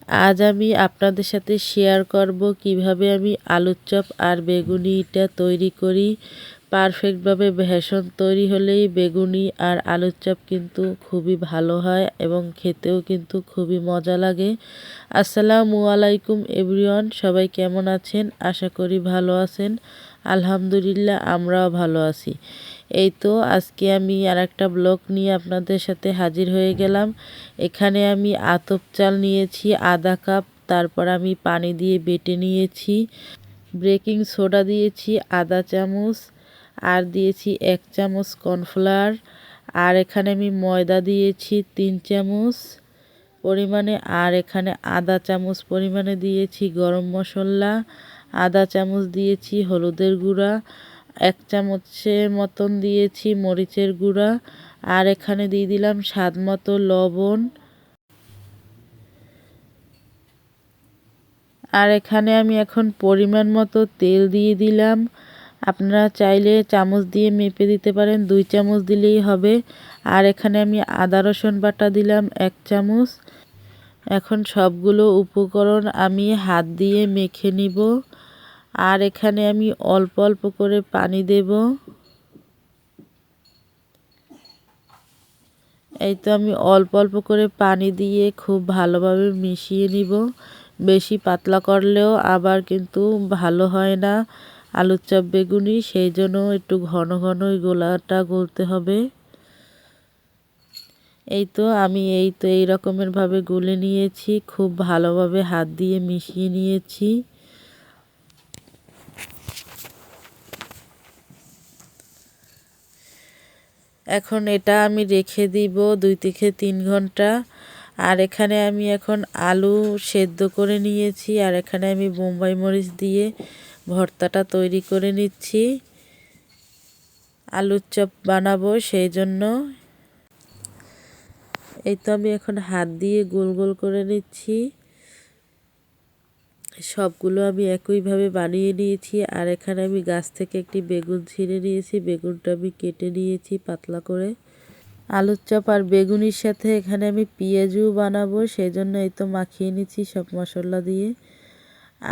আজ আমি আপনাদের সাথে শেয়ার করব কিভাবে আমি আলুর চপ আর বেগুনিটা তৈরি করি। পারফেক্টভাবে বেসন তৈরি হলেই বেগুনি আর আলুর চপ কিন্তু খুবই ভালো হয় এবং খেতেও কিন্তু খুবই মজা লাগে। আসসালামু আলাইকুম এভরিওয়ান, সবাই কেমন আছেন? আশা করি ভালো আছেন। আলহামদুলিল্লাহ, আমরাও ভালো আছি। এই তো আজকে আমি আর একটা ব্লগ নিয়ে আপনাদের সাথে হাজির হয়ে গেলাম। এখানে আমি আতপ চাল নিয়েছি আধা কাপ, তারপর আমি পানি দিয়ে বেটে নিয়েছি। বেকিং সোডা দিয়েছি আধা চামচ, আর দিয়েছি 1 চামচ কর্নফ্লাওয়ার, আর এখানে আমি ময়দা দিয়েছি 3 চামচ পরিমাণে, আর এখানে আধা চামচ পরিমাণে দিয়েছি গরম মশলা, আধা চামচ দিয়েছি হলুদের গুঁড়া, 1 চামচের মতন দিয়েছি মরিচের গুঁড়া, আর এখানে দিয়ে দিলাম স্বাদ মতো লবণ। আর এখানে আমি এখন পরিমাণ মতো তেল দিয়ে দিলাম। আপনারা চাইলে চামচ দিয়ে মেপে দিতে পারেন, 2 চামচ দিলেই হবে। আর এখানে আমি আদা রসুন বাটা দিলাম 1 চামচ। এখন সবগুলো উপকরণ আমি হাত দিয়ে মেখে নিব। আর এখানে আমি অল্প অল্প করে পানি দেব। এই তো আমি অল্প অল্প করে পানি দিয়ে খুব ভালোভাবে মিশিয়ে নিব। বেশি পাতলা করলেও আবার কিন্তু ভালো হয় না আলুর চপ বেগুনি, সেই জন্য একটু ঘন ঘন ওই গোলাটা গলতে হবে। এই তো আমি এই রকমের ভাবে গুলে নিয়েছি, খুব ভালোভাবে হাত দিয়ে মিশিয়ে নিয়েছি। এখন এটা আমি রেখে দিব 2 থেকে 3 ঘন্টা। আর এখানে আমি এখন আলু সেদ্ধ করে নিয়েছি, আর এখানে আমি বোম্বাই মরিচ দিয়ে ভর্তাটা তৈরি করে নিচ্ছি। আলুর চপ বানাবো সেই জন্য। এই তো আমি এখন হাত দিয়ে গোল গোল করে নিচ্ছি। সবগুলো আমি একইভাবে বানিয়ে নিয়েছি। আর এখানে আমি গাছ থেকে একটি বেগুন ছিঁড়ে নিয়েছি, বেগুনটা আমি কেটে নিয়েছি পাতলা করে। আলুর চপ আর বেগুনির সাথে এখানে আমি পেঁয়াজও বানাবো, সেই জন্য এই তো মাখিয়ে নিচ্ছি সব মশলা দিয়ে।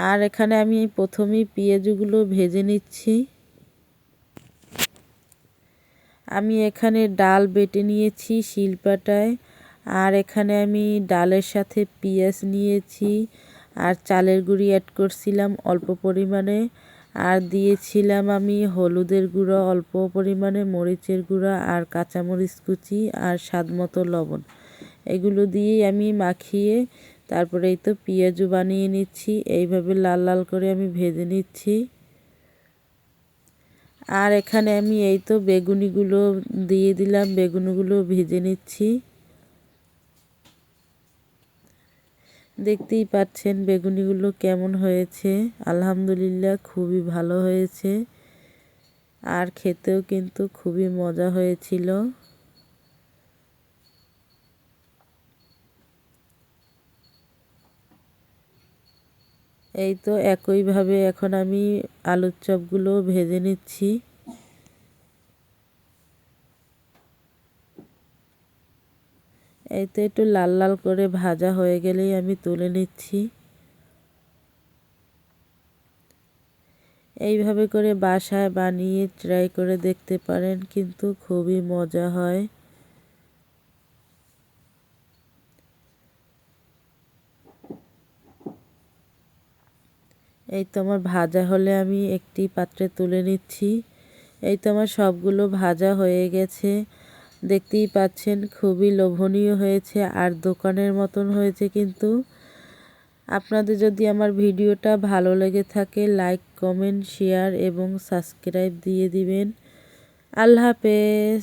আর এখানে আমি প্রথমেই পেঁয়াজগুলো ভেজে নিচ্ছি। আমি এখানে ডাল বেটে নিয়েছি শিলপাটায়, আর এখানে আমি ডালের সাথে পেঁয়াজ নিয়েছি, আর চালের গুঁড়ি অ্যাড করছিলাম অল্প পরিমাণে, আর দিয়েছিলাম আমি হলুদের গুঁড়ো অল্প পরিমাণে, মরিচের গুঁড়া, আর কাঁচামরিচ কুচি, আর স্বাদ মতো লবণ। এগুলো দিয়েই আমি মাখিয়ে তারপরে এই তো পেঁয়াজও বানিয়ে নিচ্ছি। এইভাবে লাল লাল করে আমি ভেজে নিচ্ছি। আর এখানে আমি এই তো বেগুনিগুলো দিয়ে দিলাম, বেগুনিগুলো ভেজে নিচ্ছি। দেখতেই পাচ্ছেন বেগুনিগুলো কেমন হয়েছে। আলহামদুলিল্লাহ, খুবই ভালো হয়েছে, আর খেতেও কিন্তু খুবই মজা হয়েছিল। এই তো একইভাবে এখন আমি আলুর চপগুলো ভেজে নিচ্ছি। এই তো একটু লাল লাল করে ভাজা হয়ে গেলেই আমি তুলে নিচ্ছি। এইভাবে করে বাসায় বানিয়ে ট্রাই করে দেখতে পারেন, কিন্তু খুবই মজা হয়। এই তো আমার ভাজা হলে আমি একটি পাত্রে তুলে নিচ্ছি। এই তো আমার সবগুলো ভাজা হয়ে গেছে। দেখতেই পাচ্ছেন খুবই লোভনীয় হয়েছে আর দোকানের মতন হয়েছে। কিন্তু আপনাদের যদি আমার ভিডিওটা ভালো লেগে থাকে, লাইক, কমেন্ট, শেয়ার এবং সাবস্ক্রাইব দিয়ে দিবেন। আল্লাহ হাফেজ।